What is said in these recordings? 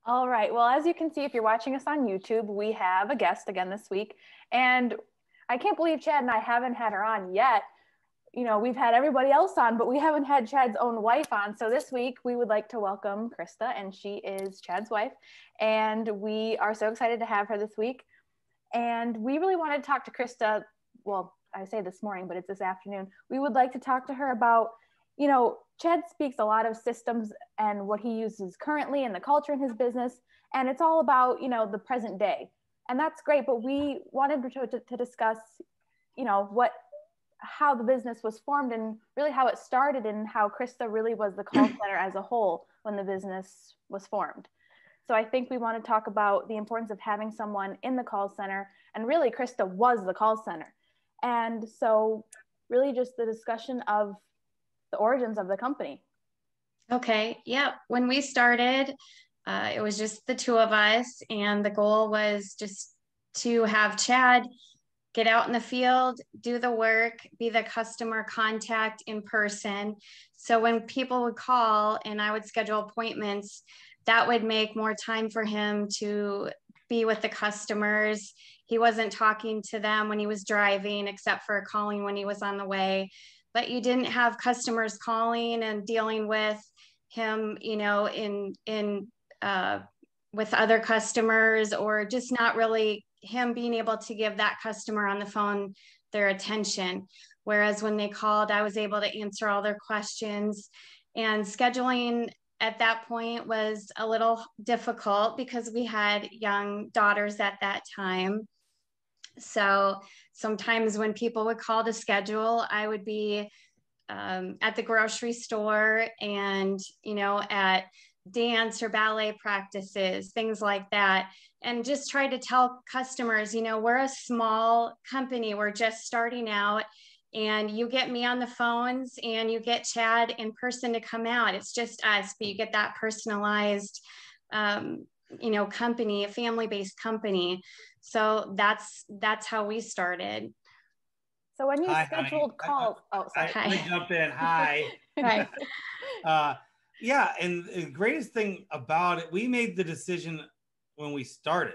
All right. Well, as you can see, if you're watching us on YouTube, we have a guest again this week. And I can't believe Chad and I haven't had her on yet. You know, we've had everybody else on, but we haven't had Chad's own wife on. So this week we would like to welcome Christa, and she is Chad's wife. And we are so excited to have her this week. And we really wanted to talk to Christa. Well, I say this morning, but it's this afternoon. We would like to talk to her about, you know, Chad speaks a lot of systems and what he uses currently and the culture in his business. And it's all about, you know, the present day. And that's great. But we wanted to discuss, you know, how the business was formed and really how it started and how Christa really was the call center as a whole when the business was formed. So I think we want to talk about the importance of having someone in the call center. And really, Christa was the call center. And so really just the discussion of the origins of the company. Okay. Yeah. When we started, it was just the two of us, and the goal was just to have Chad get out in the field, do the work, be the customer contact in person. So when people would call and I would schedule appointments, that would make more time for him to be with the customers. He wasn't talking to them when he was driving, except for calling when he was on the way. But you didn't have customers calling and dealing with him, you know, with other customers, or just not really him being able to give that customer on the phone their attention. Whereas when they called, I was able to answer all their questions. And scheduling at that point was a little difficult because we had young daughters at that time. So sometimes when people would call to schedule, I would be at the grocery store and, you know, at dance or ballet practices, things like that. And just try to tell customers, you know, we're a small company, we're just starting out, and you get me on the phones and you get Chad in person to come out. It's just us, but you get that personalized, you know, company, a family-based company. So that's how we started. So when you Hi, scheduled calls, oh, sorry. Let me jump in. Hi. Hi. Yeah, and the greatest thing about it, we made the decision when we started.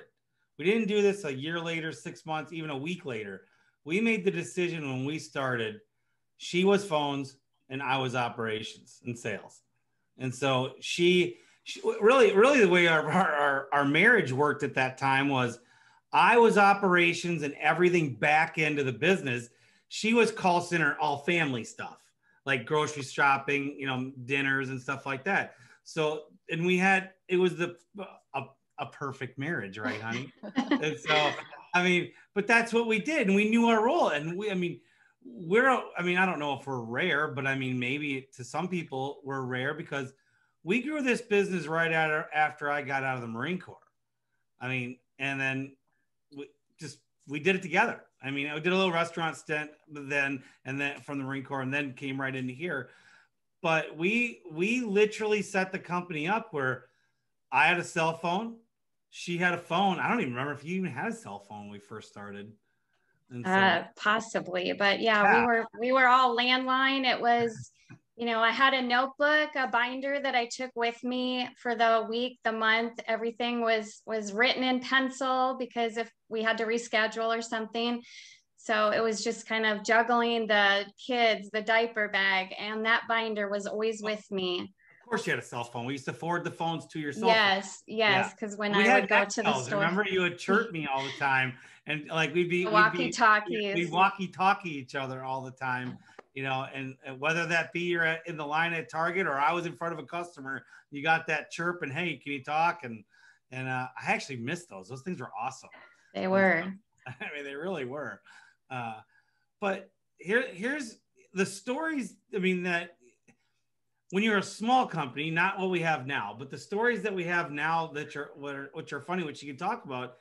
We didn't do this a year later, 6 months, even a week later. We made the decision when we started. She was phones and I was operations and sales. And so she really the way our marriage worked at that time was I was operations and everything back into the business. She was call center, all family stuff, like grocery shopping, you know, dinners and stuff like that. So, and it was a perfect marriage, right, honey? And so, I mean, but that's what we did. And we knew our role. And I don't know if we're rare, but I mean, maybe to some people we're rare because we grew this business right after I got out of the Marine Corps. I mean, and then we did it together. I mean, I did a little restaurant stint then, and then from the Marine Corps, and then came right into here. But we literally set the company up where I had a cell phone, she had a phone. I don't even remember if you even had a cell phone when we first started. And so, possibly, but yeah, we were all landline. It was, you know, I had a notebook, a binder that I took with me for the week, the month. Everything was written in pencil because if we had to reschedule or something. So it was just kind of juggling the kids, the diaper bag, and that binder was always with me. Of course you had a cell phone. We used to forward the phones to your cell Yes, phone. yes, because when we I would go to the store. Remember, you would chirp me all the time, and like we'd walkie-talkies. walkie-talkie each other all the time, you know. And whether that be you're in the line at Target or I was in front of a customer, you got that chirp and hey, can you talk? And I actually missed those. Those things were awesome. They were. I mean, they really were. But here's the stories. I mean, that when you're a small company, not what we have now, but the stories that we have now that which are funny, which you can talk about,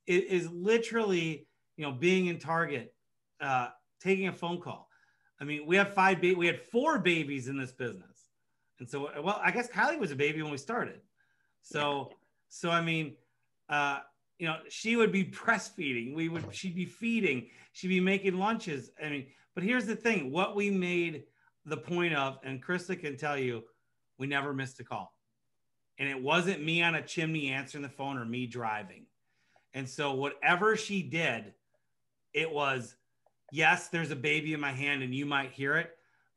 is literally, you know, being in Target, taking a phone call. I mean, we have we had 4 babies in this business, and so, well, I guess Kylie was a baby when we started. So I mean, you know, she would be breastfeeding. She'd be feeding. She'd be making lunches. I mean, but here's the thing: what we made the point of, and Christa can tell you, we never missed a call. and it wasn't me on a chimney answering the phone or me driving. And so whatever she did, it was, yes, there's a baby in my hand and you might hear it,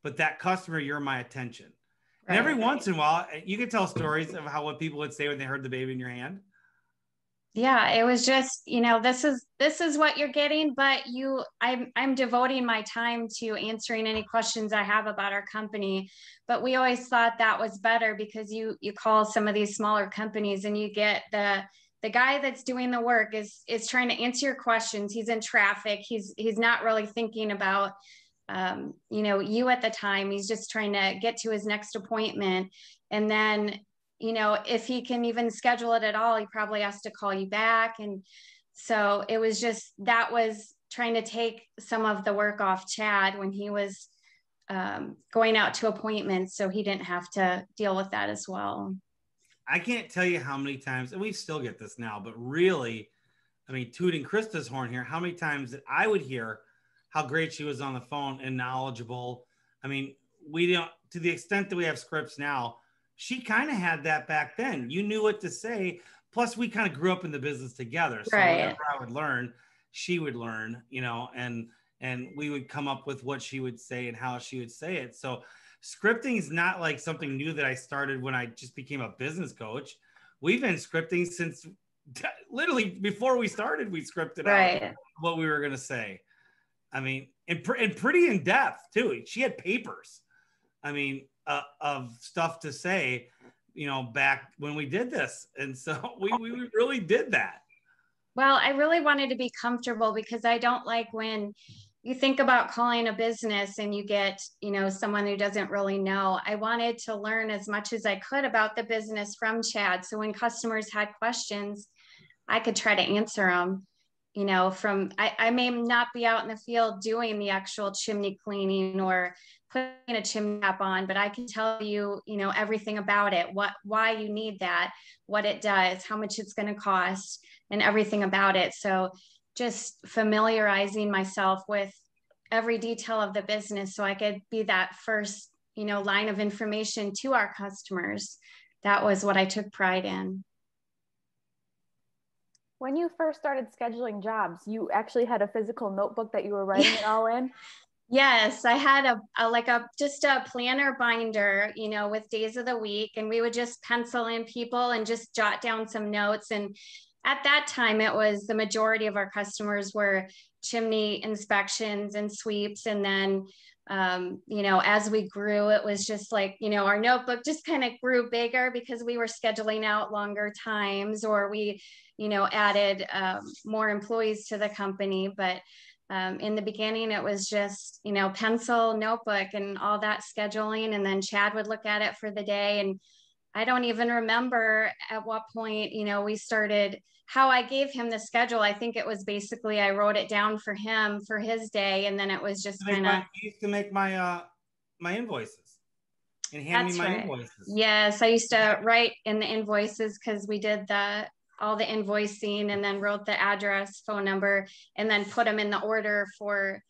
but that customer, you're my attention. Right. And every once in a while, you can tell stories of what people would say when they heard the baby in your hand. Yeah, it was just, this is what you're getting, but I'm devoting my time to answering any questions I have about our company. But we always thought that was better because you call some of these smaller companies and you get the guy that's doing the work is trying to answer your questions. He's in traffic. He's not really thinking about you at the time. He's just trying to get to his next appointment. And then if he can even schedule it at all, he probably has to call you back. And so it was just, that was trying to take some of the work off Chad when he was going out to appointments. So he didn't have to deal with that as well. I can't tell you how many times, and we still get this now, but really, I mean, tooting Christa's horn here, how many times that I would hear how great she was on the phone and knowledgeable. I mean, we don't, to the extent that we have scripts now, she kind of had that back then. You knew what to say. Plus, we kind of grew up in the business together. So right. Whatever I would learn, she would learn, and we would come up with what she would say and how she would say it. So scripting is not like something new that I started when I just became a business coach. We've been scripting since literally before we started, we scripted out what we were going to say. I mean, and pretty in depth too. She had papers. I mean, of stuff to say, back when we did this. And so we really did that. Well, I really wanted to be comfortable because I don't like when you think about calling a business and you get, someone who doesn't really know. I wanted to learn as much as I could about the business from Chad. So when customers had questions, I could try to answer them. I may not be out in the field doing the actual chimney cleaning or putting a chimney cap on, but I can tell you, everything about it, why you need that, what it does, how much it's going to cost, and everything about it. So just familiarizing myself with every detail of the business so I could be that first, line of information to our customers. That was what I took pride in. When you first started scheduling jobs, you actually had a physical notebook that you were writing it all in? Yes, I had just a planner binder, with days of the week, and we would just pencil in people and just jot down some notes. And at that time, it was the majority of our customers were chimney inspections and sweeps. And then, as we grew, it was just like, our notebook just kind of grew bigger because we were scheduling out longer times, or we, added more employees to the company. But in the beginning, it was just, pencil, notebook, and all that scheduling. And then Chad would look at it for the day. And I don't even remember at what point, we started, how I gave him the schedule. I think it was basically, I wrote it down for him for his day. And then it was just kind of. He used to make my invoices and hand me my invoices. Yes, I used to write in the invoices because we did all the invoicing, and then wrote the address, phone number, and then put them in the order for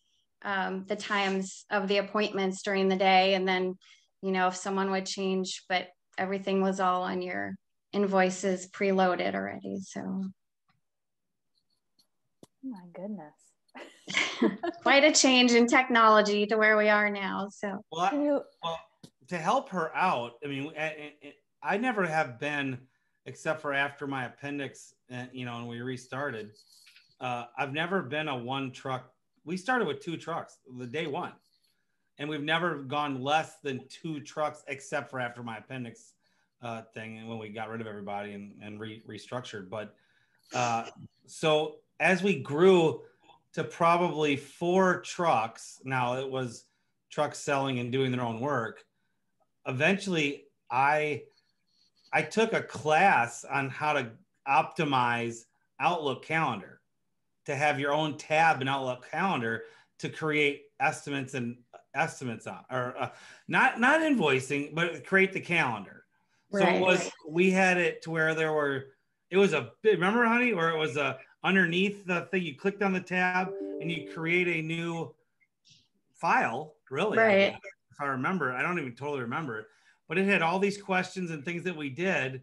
the times of the appointments during the day. And then, if someone would change, but everything was all on your invoices preloaded already. So. Oh my goodness. Quite a change in technology to where we are now. So. Well, to help her out, I mean, I never have been, except for after my appendix, and we restarted, I've never been a one truck. We started with 2 trucks the day one, and we've never gone less than 2 trucks, except for after my appendix thing, and when we got rid of everybody and restructured. But so as we grew to probably 4 trucks, now it was trucks selling and doing their own work. Eventually, I took a class on how to optimize Outlook calendar, to have your own tab in Outlook calendar to create estimates on, or not invoicing, but create the calendar. Right. So we had it to where it was a bit, remember, honey, or it was underneath the thing, you clicked on the tab and you create a new file, really. Right. If I remember, I don't even totally remember it. But it had all these questions and things that we did.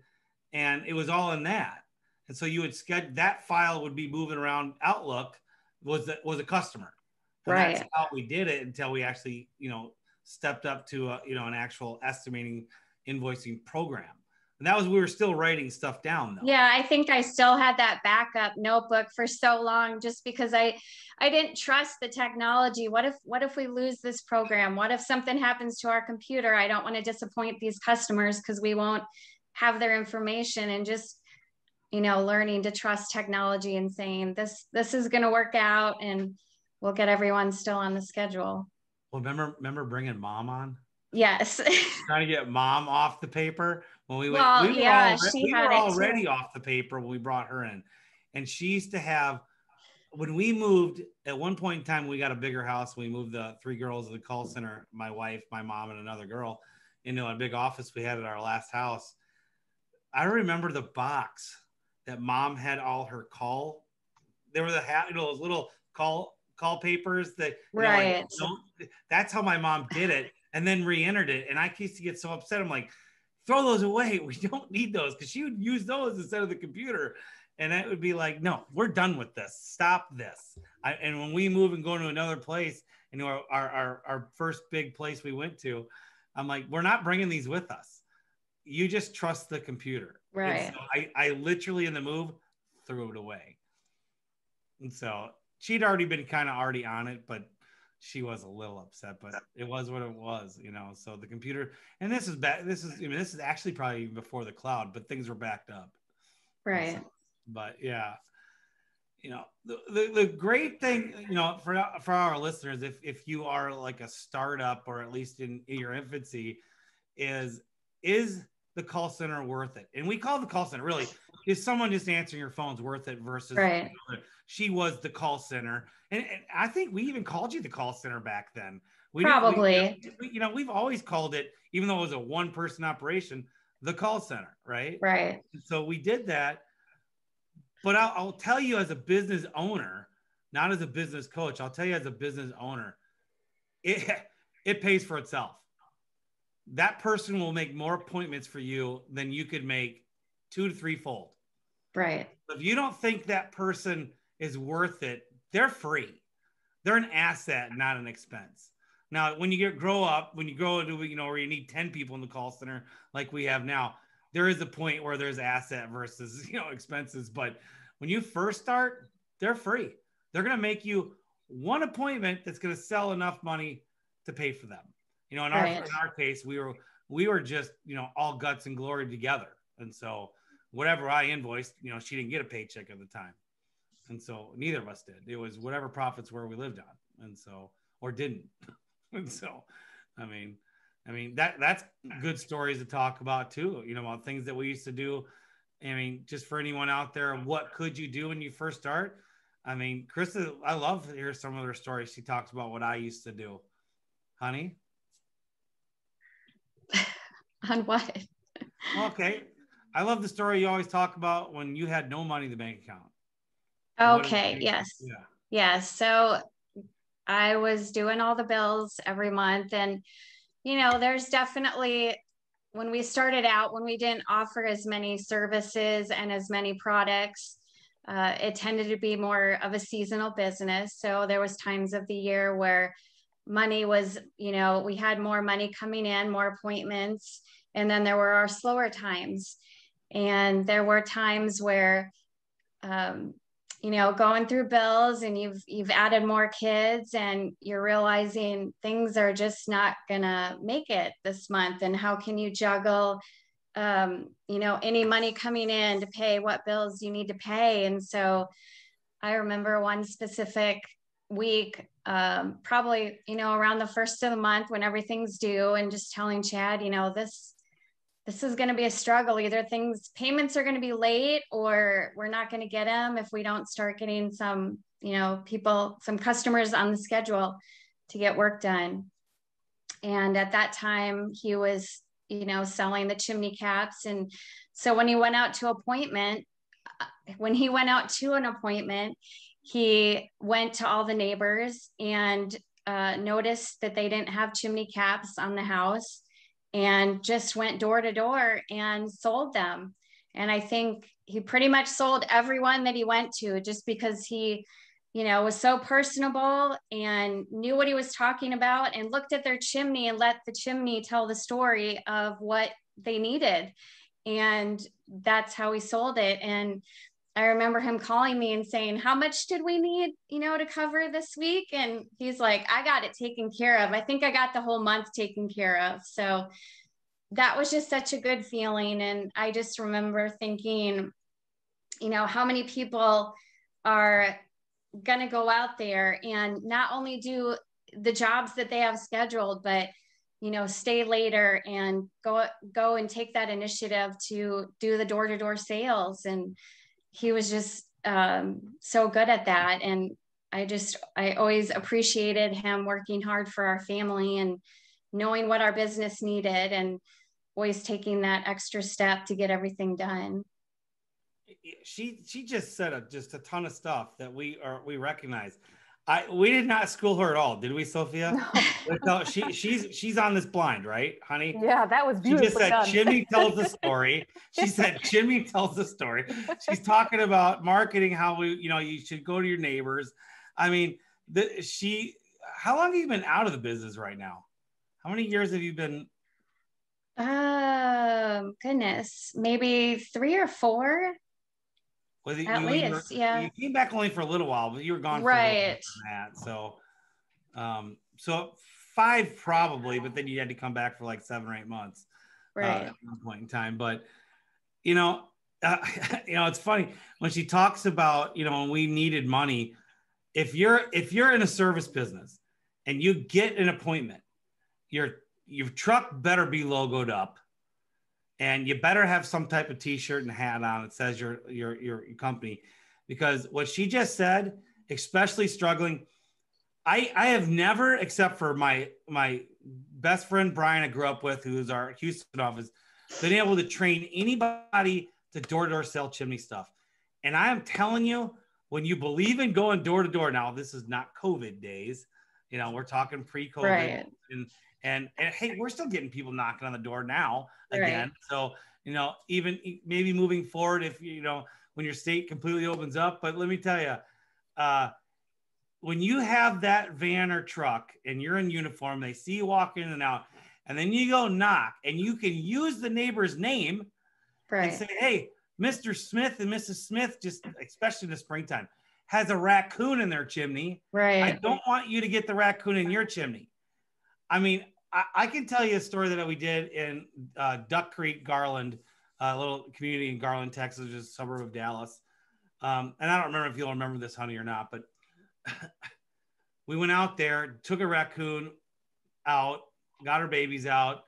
and it was all in that. And so you would schedule that file would be moving around Outlook was a customer. And that's Right. how we did it until we actually, stepped up to an actual estimating invoicing program. And that was, we were still writing stuff down though. Yeah, I think I still had that backup notebook for so long just because I didn't trust the technology. What if we lose this program? What if something happens to our computer? I don't want to disappoint these customers because we won't have their information, and just learning to trust technology and saying this is going to work out and we'll get everyone still on the schedule. Well, remember bringing Mom on? Yes. Trying to get Mom off the paper when we went. Well, We were already off the paper when we brought her in, and she used to have. When we moved, at one point in time, we got a bigger house. We moved the 3 girls in the call center, my wife, my mom, and another girl, into a big office we had at our last house. I remember the box that Mom had all her call. There were those little call papers that right. That's how my mom did it, and then re-entered it. And I used to get so upset. I'm like, throw those away. We don't need those, because she would use those instead of the computer. And it would be like, no, we're done with this. Stop this. And when we move and go to another place, our first big place we went to, I'm like, we're not bringing these with us. You just trust the computer. Right. So I literally in the move threw it away. And so she'd already been kind of already on it, but she was a little upset, but it was what it was, so the computer, and this is actually probably before the cloud, but things were backed up. Right. So, but yeah, the great thing, for our listeners, if you are like a startup or at least in your infancy, is the call center worth it? And we call the call center, really, is someone just answering your phone's worth it versus right. She was the call center. And I think we even called you the call center back then. Probably. We've always called it, even though it was a 1-person operation, the call center, right? Right. So we did that. But I'll tell you, as a business owner, not as a business coach, I'll tell you as a business owner, it pays for itself. That person will make more appointments for you than you could make 2 to 3-fold. Right. If you don't think that person is worth it, they're free. They're an asset, not an expense. Now, when you grow into, where you need 10 people in the call center like we have now, there is a point where there's asset versus, expenses. But when you first start, they're free. They're going to make you one appointment that's going to sell enough money to pay for them. In our case, we were just, all guts and glory together. And so whatever I invoiced, she didn't get a paycheck at the time. And so neither of us did. It was whatever profits were we lived on. And so, or didn't. And so, I mean, that's good stories to talk about too, about things that we used to do. I mean, just for anyone out there, what could you do when you first start? I mean, Christa, I love to hear some of her stories. She talks about what I used to do. Honey? On what? Okay. I love the story you always talk about when you had no money in the bank account. Okay. Yes. Yeah. Yeah. So I was doing all the bills every month, and, there's definitely, when we started out, when we didn't offer as many services and as many products, it tended to be more of a seasonal business. So there was times of the year where money was, we had more money coming in, more appointments, and then there were our slower times. And there were times where, going through bills and you've added more kids and you're realizing things are just not gonna make it this month. And how can you juggle, any money coming in to pay what bills you need to pay? And so I remember one specific week, probably, around the first of the month when everything's due, and just telling Chad, this is going to be a struggle. Either payments are going to be late, or we're not going to get them if we don't start getting some, some customers on the schedule to get work done. And at that time he was, selling the chimney caps. And so when he went out to an appointment, he went to all the neighbors and noticed that they didn't have chimney caps on the house, and just went door to door and sold them. And I think he pretty much sold everyone that he went to, just because he, you know, was so personable and knew what he was talking about, and looked at their chimney and let the chimney tell the story of what they needed. And that's how he sold it. And I remember him calling me and saying, how much did we need, you know, to cover this week? And he's like, I got it taken care of. I think I got the whole month taken care of. So that was just such a good feeling. And I just remember thinking, you know, how many people are going to go out there and not only do the jobs that they have scheduled, but, you know, stay later and go and take that initiative to do the door-to-door sales. And he was just so good at that. And I always appreciated him working hard for our family and knowing what our business needed, and always taking that extra step to get everything done. She just said just a ton of stuff that we recognize. We did not school her at all, did we, Sophia? No. She's on this blind, right, honey? Yeah, that was beautiful. She just said Chimney tells the story. She said Chimney tells the story. She's talking about marketing, how you should go to your neighbors. I mean, how long have you been out of the business right now? How many years have you been? Goodness, maybe 3 or 4. At least, yeah. You came back only for a little while, but you were gone for right. that. So 5 probably, but then you had to come back for like 7 or 8 months, right, at one point in time. But it's funny when she talks about when we needed money. If you're in a service business and you get an appointment, your truck better be logoed up. And you better have some type of t-shirt and hat on that says your company, because what she just said, especially struggling, I have never, except for my best friend Brian I grew up with, who's our Houston office, been able to train anybody to door-to-door sell chimney stuff. And I am telling you, when you believe in going door-to-door, now this is not COVID days, we're talking pre-COVID, right. And hey, we're still getting people knocking on the door now again. Right. So, even maybe moving forward, if, when your state completely opens up, but let me tell you, when you have that van or truck and you're in uniform, they see you walk in and out, and then you go knock, and you can use the neighbor's name and say, hey, Mr. Smith and Mrs. Smith, just especially in the springtime, has a raccoon in their chimney. Right. I don't want you to get the raccoon in your chimney. I mean, I can tell you a story that we did in Duck Creek, Garland, a little community in Garland, Texas, which is a suburb of Dallas. And I don't remember if you'll remember this, honey, or not, but we went out there, took a raccoon out, got her babies out,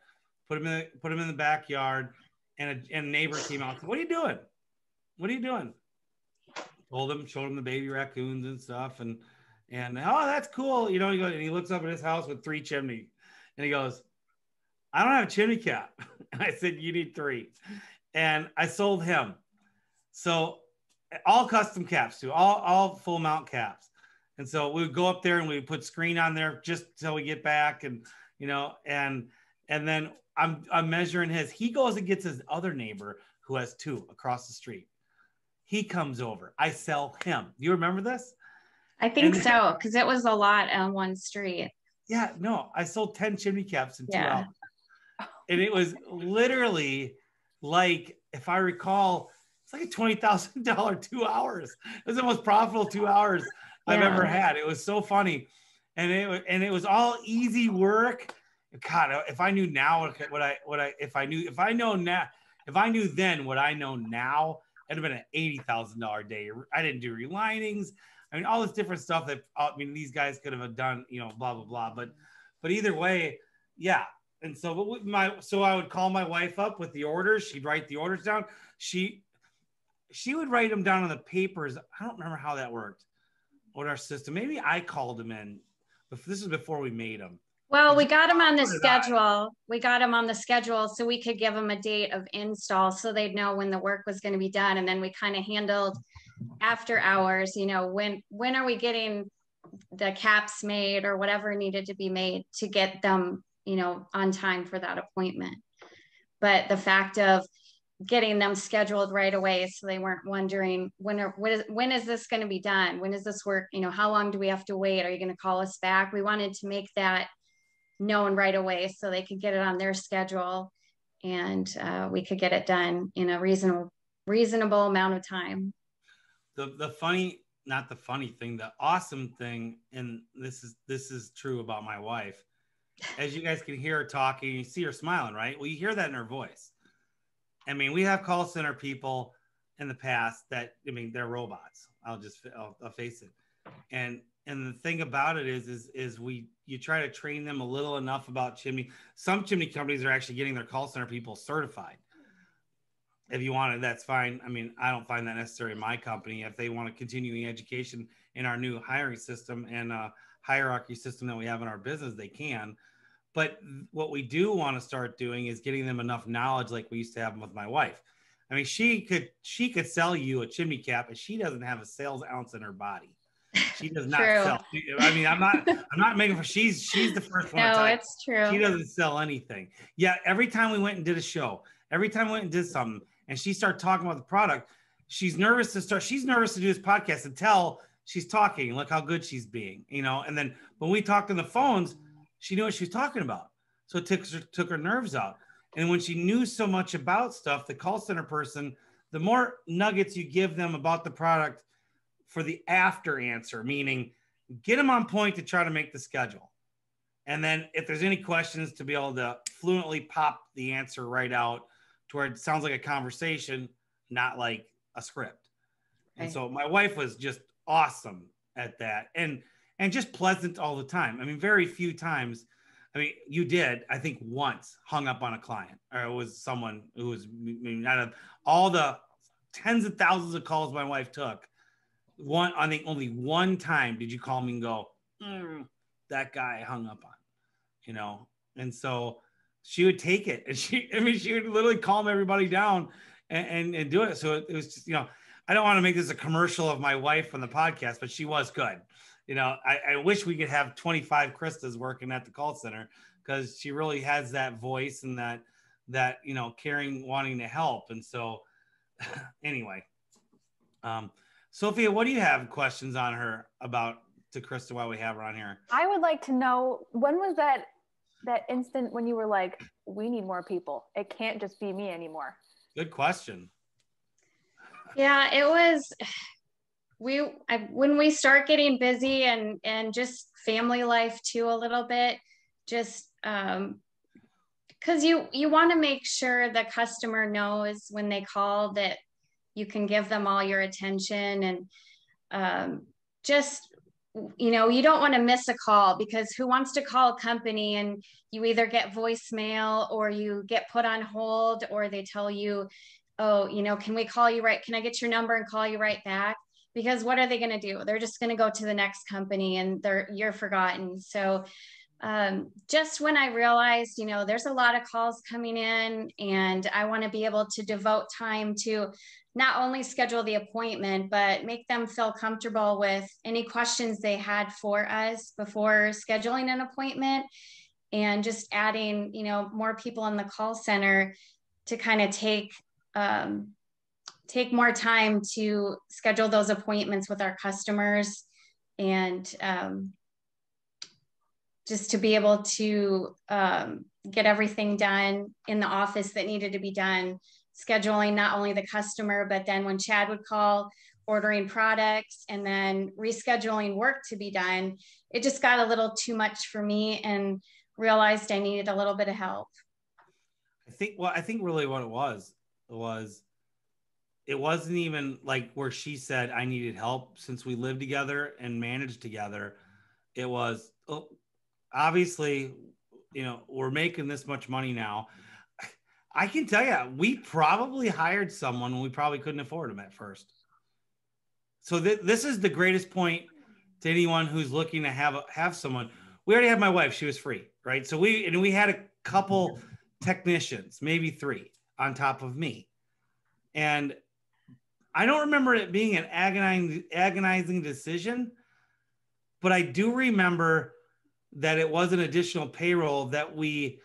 put them in the backyard, and a neighbor came out and said, what are you doing? What are you doing? Showed him the baby raccoons and stuff, and oh, that's cool. And he looks up at his house with 3 chimneys, and he goes, I don't have a chimney cap. And I said, you need 3. And I sold him. So all custom caps too, all full mount caps. And so we would go up there and we would put screen on there just till we get back. And, and then I'm measuring his, he goes and gets his other neighbor who has 2 across the street. He comes over, I sell him. Do you remember this? I think so, because it was a lot on one street. Yeah, no, I sold 10 chimney caps in 2 hours. And it was literally like, if I recall, it's like a $20,000 2 hours. It was the most profitable 2 hours I've ever had. It was so funny. And it was all easy work. God, if I knew now if I knew then what I know now, it'd have been an $80,000 day. I didn't do relinings. I mean, all this different stuff that, these guys could have done, blah, blah, blah. But either way, yeah. And so, so I would call my wife up with the orders. She'd write the orders down. She would write them down on the papers. I don't remember how that worked with our system. Maybe I called them in, but this is before we made them. Well, we got them on the schedule. We got them on the schedule so we could give them a date of install so they'd know when the work was going to be done. And then we kind of handled after hours, when are we getting the caps made or whatever needed to be made to get them, on time for that appointment. But the fact of getting them scheduled right away, so they weren't wondering when is this going to be done? When is this work? You know, how long do we have to wait? Are you going to call us back? We wanted to make that known right away so they could get it on their schedule, and we could get it done in a reasonable amount of time. The funny, not the funny thing, the awesome thing, and this is true about my wife. As you guys can hear her talking, you see her smiling, right? Well, you hear that in her voice. I mean, we have call center people in the past that, I mean, they're robots. I'll face it. And the thing about it is you try to train them a little enough about chimney. Some chimney companies are actually getting their call center people certified. If you want it, that's fine. I mean, I don't find that necessary in my company. If they want to continue the education in our new hiring system and hierarchy system that we have in our business, they can. But what we do want to start doing is getting them enough knowledge, like we used to have with my wife. I mean, she could sell you a chimney cap, and she doesn't have a sales ounce in her body. She does not sell. I mean, I'm not making for. She's the first one. No, it's true. She doesn't sell anything. Yeah, every time we went and did a show, every time we went and did something, and she started talking about the product, she's nervous to start. She's nervous to do this podcast until she's talking. Look how good she's being, you know. And then when we talked on the phones, she knew what she was talking about. So it took her nerves out. And when she knew so much about stuff, the call center person, the more nuggets you give them about the product for the after answer, meaning get them on point to try to make the schedule. And then if there's any questions, to be able to fluently pop the answer right out to where it sounds like a conversation, not like a script. Okay. And so my wife was just awesome at that. And just pleasant all the time. I mean, very few times. I mean, you did, I think, once hung up on a client, or it was someone who was, I mean, out of all the tens of thousands of calls my wife took, I think only one time did you call me and go, that guy hung up on, you know? And so she would take it, and she would literally calm everybody down and do it. So it was just, you know, I don't want to make this a commercial of my wife on the podcast, but she was good. You know, I wish we could have 25 Christas working at the call center, because she really has that voice and that, you know, caring, wanting to help. And so anyway, Sophia, what do you have questions on her about to Christa while we have her on here? I would like to know, when was that instant when you were like, we need more people. It can't just be me anymore. Good question. Yeah, it was... when we start getting busy and just family life too, a little bit, just because you want to make sure the customer knows when they call that you can give them all your attention, and just, you know, you don't want to miss a call, because who wants to call a company and you either get voicemail or you get put on hold, or they tell you, oh, you know, can I get your number and call you right back? Because what are they going to do? They're just going to go to the next company and you're forgotten. So just when I realized, you know, there's a lot of calls coming in, and I want to be able to devote time to not only schedule the appointment, but make them feel comfortable with any questions they had for us before scheduling an appointment, and just adding, you know, more people in the call center to kind of take more time to schedule those appointments with our customers, and just to be able to get everything done in the office that needed to be done, scheduling not only the customer, but then when Chad would call, ordering products, and then rescheduling work to be done. It just got a little too much for me, and realized I needed a little bit of help. I think really what it was it wasn't even like where she said I needed help, since we lived together and managed together. It was, obviously, you know, we're making this much money now. I can tell you, we probably hired someone when we probably couldn't afford them at first. So this is the greatest point to anyone who's looking to have someone. We already had my wife. She was free, right? So we had a couple technicians, maybe 3 on top of me. And I don't remember it being an agonizing decision, but I do remember that it was an additional payroll that we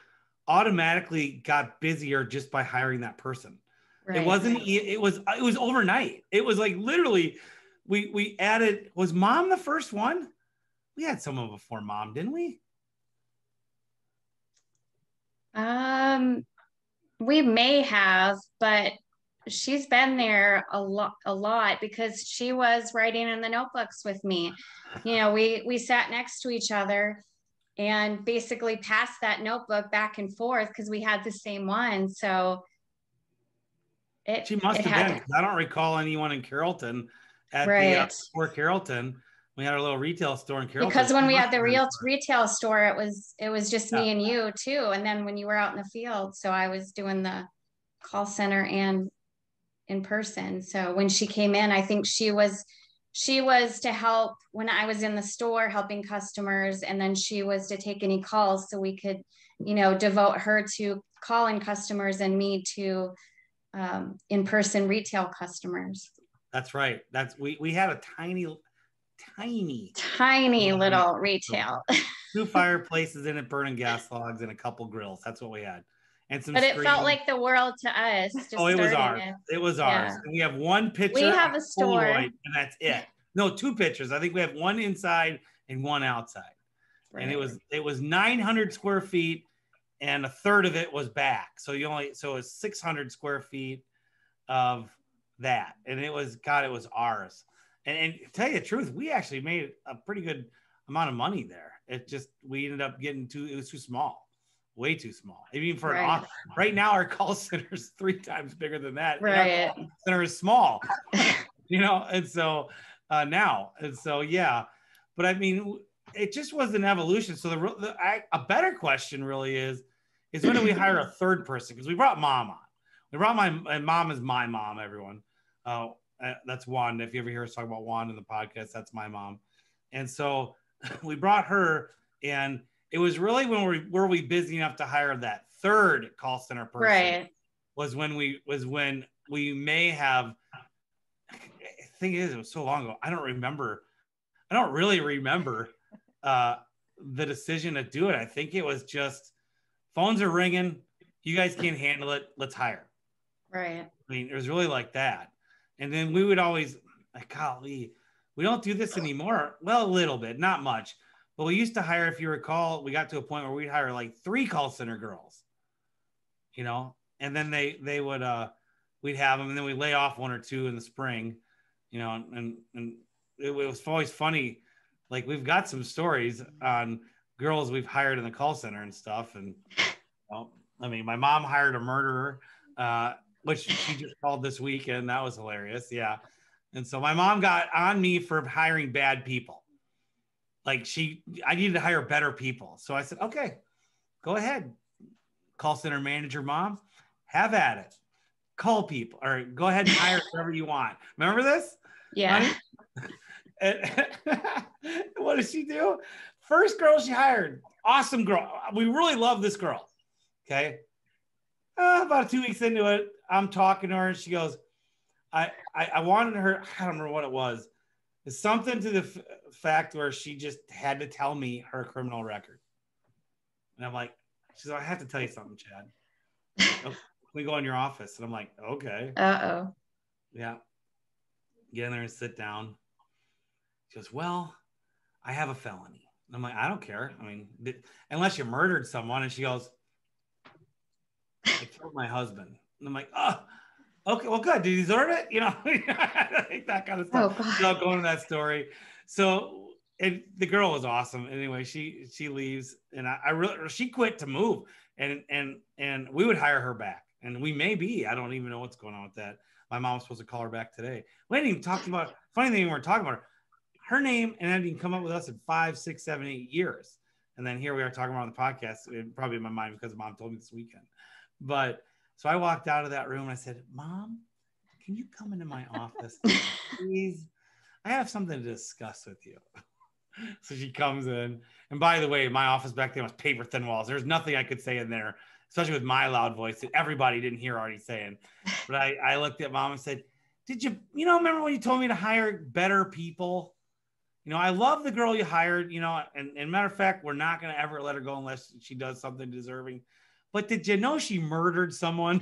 automatically got busier just by hiring that person. Right. It wasn't, it was overnight. It was like literally we added, was mom the first one? We had someone before mom, didn't we? We may have, but she's been there a lot because she was writing in the notebooks with me. You know, we sat next to each other and basically passed that notebook back and forth because we had the same one. So she must have been. I don't recall anyone in Carrollton at the store Carrollton. We had our little retail store in Carrollton. Because when we had the retail store, it was just me and you too. And then when you were out in the field, so I was doing the call center and in person. So when she came in, I think she was to help when I was in the store helping customers, and then she was to take any calls so we could, devote her to calling customers and me to in-person retail customers. That's right. We had a tiny little retail. 2 fireplaces in it, burning gas logs, and a couple grills. That's what we had. And some. But it felt like the world to us. It was ours. It was ours. And we have one picture. We have a store, and that's it. No, 2 pictures. I think we have one inside and one outside. Right. And it was 900 square feet, and a third of it was back. So it was 600 square feet of that, and it was ours. And to tell you the truth, we actually made a pretty good amount of money there. We ended up getting it was too small, way too small. Even for an office. Right now, our call center is 3 times bigger than that. Right. And our call center is small, and so yeah. But I mean, it just was an evolution. So a better question really is when do we hire a third person? Because we brought mom on. We brought my mom is my mom, everyone. That's Wanda. If you ever hear us talk about Wanda in the podcast, that's my mom. And so we brought her, and it was really when were we busy enough to hire that third call center person? Right. Was when we may have. The thing is, it was so long ago. I don't really remember the decision to do it. I think it was just phones are ringing. You guys can't handle it. Let's hire. Right. I mean, it was really like that. And then we would always, golly, we don't do this anymore. Well, a little bit, not much. But we used to hire, if you recall, we got to a point where we'd hire like 3 call center girls, and then they would, we'd have them, and then we'd lay off 1 or 2 in the spring, and it was always funny. Like, we've got some stories on girls we've hired in the call center and stuff. And, I mean, my mom hired a murderer, which she just called this week, and that was hilarious. Yeah. And so my mom got on me for hiring bad people. Like, I needed to hire better people. So I said, okay, go ahead. Call center manager, mom, have at it. Call people, or go ahead and hire whoever you want. Remember this? Yeah. And what did she do? First girl she hired, awesome girl. We really love this girl. Okay. About 2 weeks into it, I'm talking to her, and she goes, I wanted her, I don't remember what it was. It's something to the fact where she just had to tell me her criminal record. And I'm like, she's like, I have to tell you something, Chad. Can we go in your office? And I'm like, okay. Uh-oh. Yeah. Get in there and sit down. She goes, well, I have a felony. And I'm like, I don't care. I mean, unless you murdered someone. And she goes, I killed my husband. And I'm like, oh, okay, well, good. Did he deserve it? That kind of stuff. Without going to that story. So, and the girl was awesome. Anyway, she leaves, and she quit to move, and we would hire her back, and we may be. I don't even know what's going on with that. My mom was supposed to call her back today. We hadn't even talked about. Funny thing, we weren't talking about her name, and hadn't even come up with us in 5, 6, 7, 8 years. And then here we are talking about on the podcast. It probably in my mind because mom told me this weekend. But so I walked out of that room and I said, Mom, can you come into my office, please? I have something to discuss with you. So she comes in. And by the way, my office back then was paper thin walls. There's nothing I could say in there, especially with my loud voice that everybody didn't hear already saying. But I looked at Mom and said, did you remember when you told me to hire better people? I love the girl you hired, and matter of fact, we're not going to ever let her go unless she does something deserving. but did you know she murdered someone?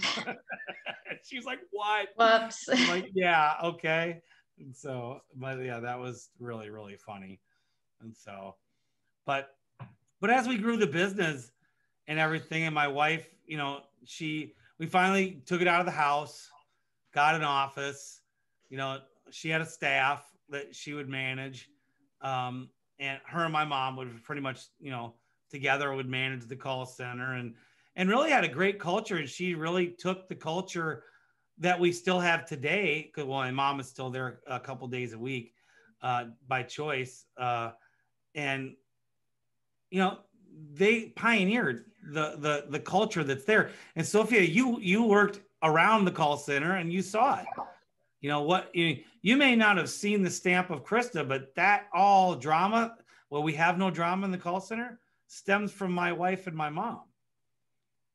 She was like, what? Whoops. I'm like, yeah, okay. And so, but yeah, that was really, really funny. And so, but as we grew the business and everything, and my wife, you know, we finally took it out of the house, got an office, you know, she had a staff that she would manage. And her and my mom would pretty much, you know, together would manage the call center, and really had a great culture. And she really took the culture that we still have today. Cause well, my mom is still there a couple days a week, by choice. And, you know, they pioneered the culture that's there. And Sophia, you worked around the call center and you saw it. You know what, you may not have seen the stamp of Christa, but that all drama, well, we have no drama in the call center, stems from my wife and my mom.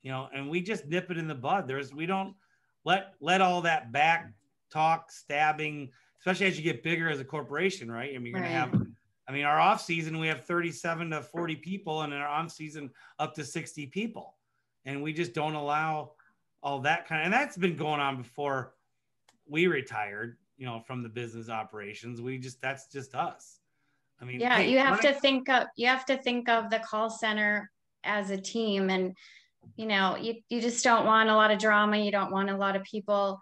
You know, and we just nip it in the bud. We don't let all that back talk, stabbing, especially as you get bigger as a corporation, right? I mean, you're going to have, our off season, we have 37 to 40 people, and in our on season up to 60 people. And we just don't allow all that and that's been going on before we retired, you know, from the business operations. That's just us. I mean, yeah, you have to think of the call center as a team, and you know, you just don't want a lot of drama. You don't want a lot of people,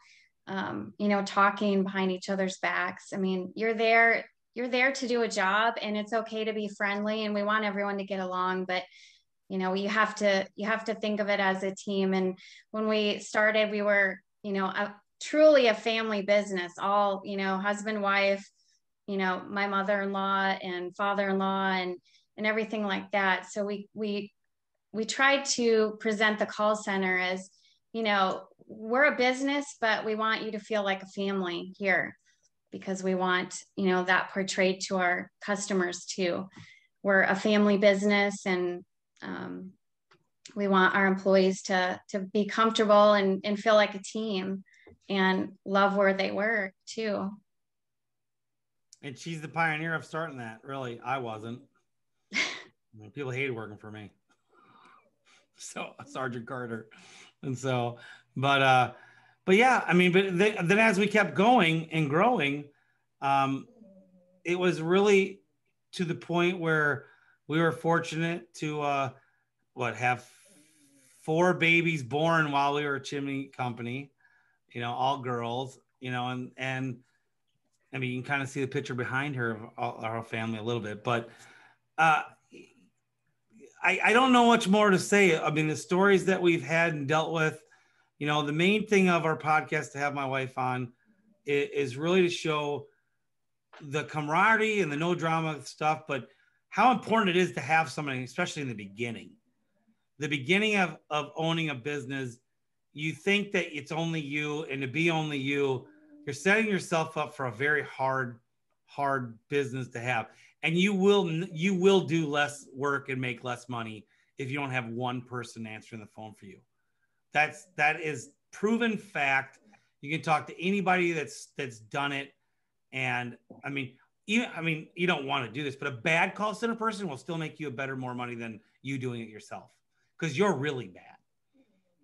you know, talking behind each other's backs. I mean, you're there to do a job, and it's okay to be friendly, and we want everyone to get along, but you know, you have to think of it as a team. And when we started, we were, you know, truly a family business, all, you know, husband, wife, you know, my mother-in-law and father-in-law and everything like that. So we tried to present the call center as, you know, we're a business, but we want you to feel like a family here, because we want, you know, that portrayed to our customers too. We're a family business, and we want our employees to be comfortable and feel like a team and love where they work too. And she's the pioneer of starting that. Really, I wasn't. I mean, people hated working for me. So Sergeant Carter. And so, but yeah, I mean, but then as we kept going and growing, it was really to the point where we were fortunate to have 4 babies born while we were a chimney company, you know, all girls, you know, and I mean, you can kind of see the picture behind her of our family a little bit, but I don't know much more to say. I mean, the stories that we've had and dealt with, you know, the main thing of our podcast to have my wife on is really to show the camaraderie and the no drama stuff, but how important it is to have somebody, especially in the beginning of owning a business. You think that it's only you, and to be only you, you're setting yourself up for a very hard business to have. And you will do less work and make less money if you don't have one person answering the phone for you. That is proven fact. You can talk to anybody that's done it. And I mean, you don't want to do this, but a bad call center person will still make you more money than you doing it yourself, because you're really bad.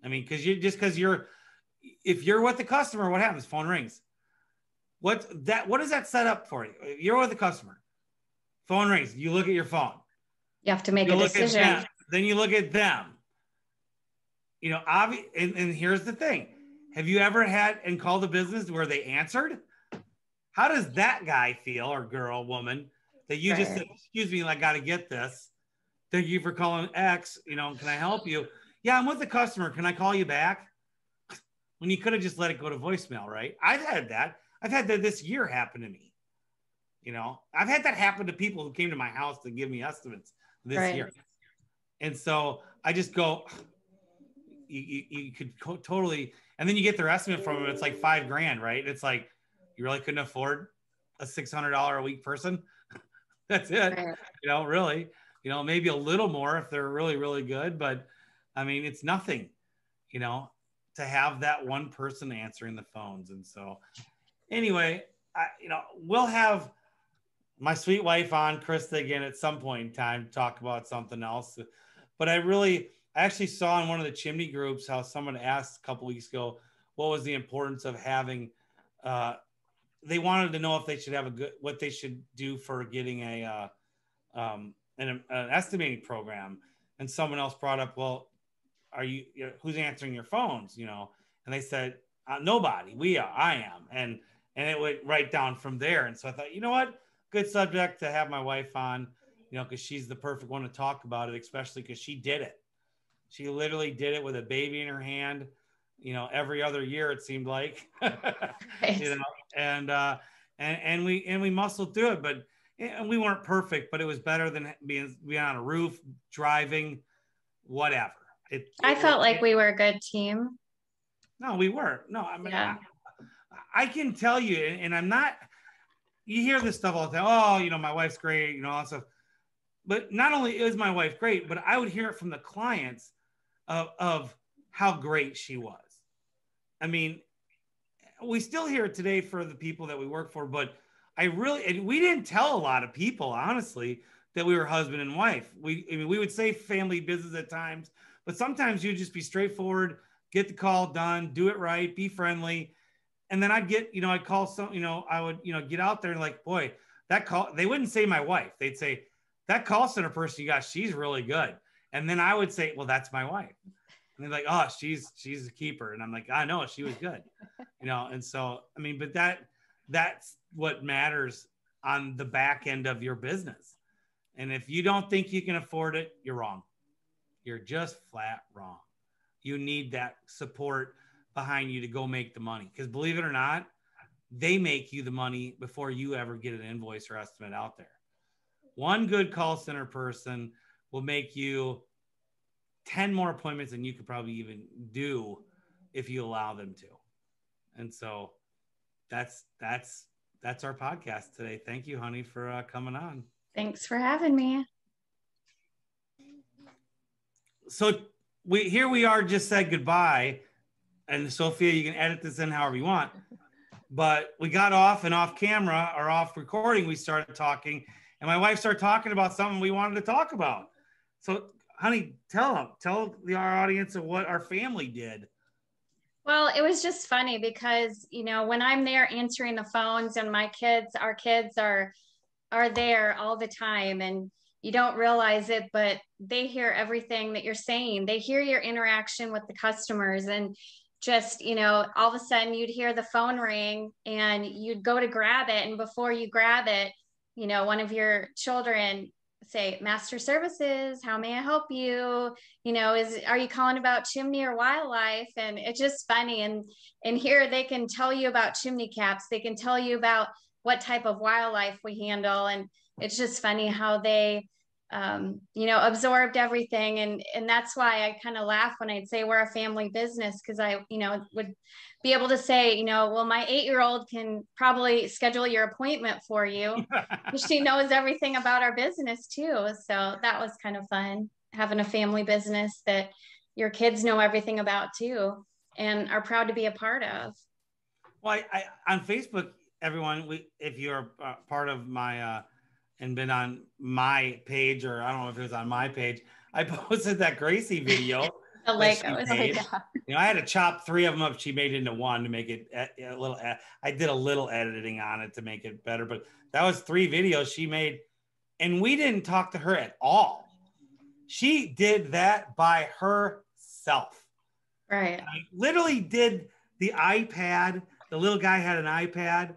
I mean, if you're with the customer, what happens? Phone rings. What does that set up for you? You're with the customer. Phone rings. You look at your phone. You have to make a decision. Then you look at them. You know, and here's the thing. Have you ever had and called a business where they answered? How does that guy feel, or girl, woman, that you just said, excuse me, I got to get this. Thank you for calling X. You know, can I help you? Yeah, I'm with the customer. Can I call you back? When you could have just let it go to voicemail, right? I've had that this year happen to me. You know, I've had that happen to people who came to my house to give me estimates this year. And so I just go, you could totally, and then you get their estimate from them. It's like $5,000, right? It's like, you really couldn't afford a $600 a week person. That's it. Right. You know, really, you know, maybe a little more if they're really, really good, but I mean, it's nothing, you know, to have that one person answering the phones. And so anyway, we'll have my sweet wife on, Christa, again at some point in time to talk about something else. But I I actually saw in one of the chimney groups how someone asked a couple weeks ago, what was the importance of having, they wanted to know if they should have what they should do for getting an estimating program. And someone else brought up, well, who's answering your phones, And they said, nobody, I am. And it went right down from there. And so I thought, you know what, good subject to have my wife on, because she's the perfect one to talk about it, especially because she did it. She literally did it with a baby in her hand, every other year, it seemed like, and we muscled through it, but and we weren't perfect, but it was better than being on a roof, driving, whatever. I felt like we were a good team. No, we weren't. No, I mean, yeah. I can tell you, and I'm not, you hear this stuff all the time. Oh, my wife's great, all that stuff. But not only is my wife great, but I would hear it from the clients of how great she was. I mean, we still hear it today for the people that we work for, but we didn't tell a lot of people, honestly, that we were husband and wife. We would say family business at times, but sometimes you'd just be straightforward, get the call done, do it right, be friendly. And then I'd call I would, get out there and like, boy, that call, they wouldn't say my wife. They'd say, that call center person you got, she's really good. And then I would say, well, that's my wife. And they're like, oh, she's a keeper. And I'm like, I know, she was good, And so, I mean, but that's what matters on the back end of your business. And if you don't think you can afford it, you're wrong. You're just flat wrong. You need that support behind you to go make the money. Because believe it or not, they make you the money before you ever get an invoice or estimate out there. One good call center person will make you 10 more appointments than you could probably even do if you allow them to. And so that's our podcast today. Thank you, honey, for coming on. Thanks for having me. So here we are, just said goodbye. And Sophia, you can edit this in however you want. But we got off camera or off recording, we started talking, and my wife started talking about something we wanted to talk about. So, honey, tell our audience of what our family did. Well, it was just funny because, when I'm there answering the phones and our kids are there all the time, and you don't realize it, but they hear everything that you're saying. They hear your interaction with the customers, and just, all of a sudden you'd hear the phone ring and you'd go to grab it. And before you grab it, one of your children say, Master Services, how may I help you? Are you calling about chimney or wildlife? And it's just funny. And here they can tell you about chimney caps. They can tell you about what type of wildlife we handle. And it's just funny how they, absorbed everything. And that's why I kind of laugh when I'd say we're a family business, because I, would be able to say, well, my 8-year-old can probably schedule your appointment for you. She knows everything about our business too. So that was kind of fun, having a family business that your kids know everything about too, and are proud to be a part of. Well, I on Facebook, everyone, if you're part of my, and been on my page, or I don't know if it was on my page, I posted that Gracie video. The Lego. I had to chop 3 of them up. She made it into one to make it a little. I did a little editing on it to make it better, but that was 3 videos she made, and we didn't talk to her at all. She did that by herself. Right. I literally did the iPad. The little guy had an iPad.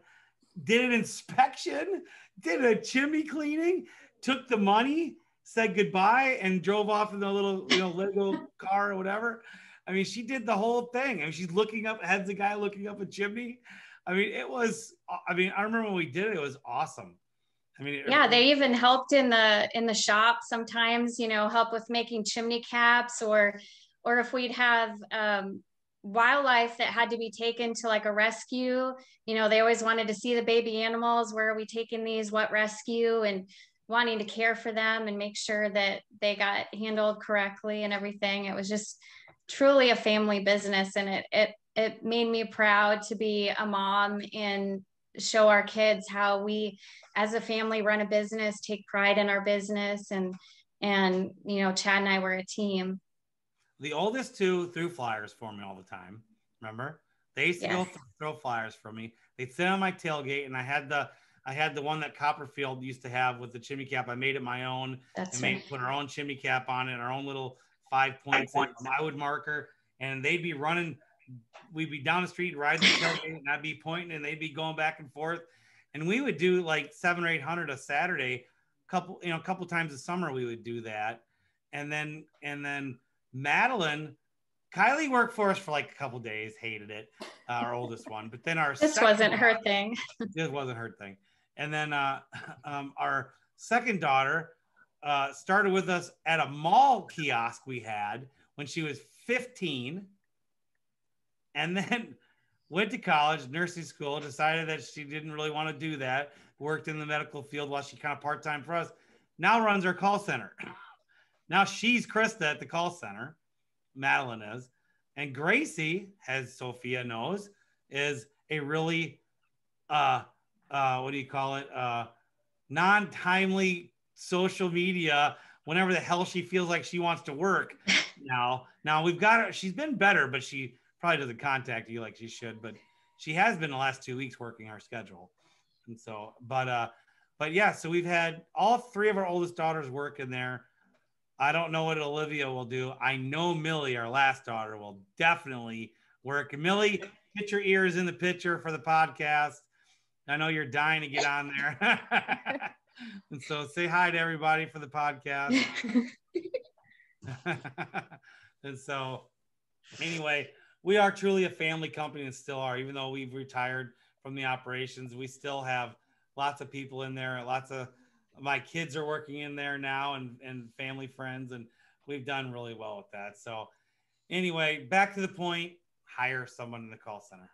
Did an inspection. Did a chimney cleaning. Took the money. Said goodbye and drove off in the little, Lego car or whatever. I mean, she did the whole thing. I mean, she's looking up, heads the guy looking up a chimney. I mean, I remember when we did it, it was awesome. I mean, yeah, they even helped in the shop sometimes, help with making chimney caps, or if we'd have wildlife that had to be taken to like a rescue, they always wanted to see the baby animals. Where are we taking these? What rescue? And wanting to care for them and make sure that they got handled correctly and everything. It was just truly a family business, and it made me proud to be a mom and show our kids how we as a family run a business, take pride in our business, and Chad and I were a team. The oldest two threw flyers for me all the time. Remember? They used to go throw flyers for me. They'd sit on my tailgate, and I had the one that Copperfield used to have with the chimney cap. I made it my own. That's Put our own chimney cap on it, our own little 5 points. I would marker, and they'd be running. We'd be down the street riding the tailgate, and I'd be pointing, and they'd be going back and forth. And we would do like 700 or 800 a Saturday. A couple times a summer we would do that. And then Madeline, Kylie worked for us for like a couple days, hated it, our oldest one. But then this wasn't her thing. This wasn't her thing. And then our second daughter started with us at a mall kiosk we had when she was 15. And then went to college, nursing school, decided that she didn't really want to do that, worked in the medical field while she kind of part-time for us, now runs our call center. Now she's Christa at the call center, Madeline is. And Gracie, as Sophia knows, is a really, what do you call it? Non-timely social media, whenever the hell she feels like she wants to work now. Now we've got her, she's been better, but she probably doesn't contact you like she should, but she has been the last 2 weeks working our schedule. And so, but yeah, so we've had all three of our oldest daughters work in there. I don't know what Olivia will do. I know Millie, our last daughter, will definitely work. And Millie, get your ears in the picture for the podcast. I know you're dying to get on there. And so say hi to everybody for the podcast. And so anyway, we are truly a family company and still are, even though we've retired from the operations, we still have lots of people in there. Lots of my kids are working in there now and family friends, and we've done really well with that. So anyway, back to the point, hire someone in the call center.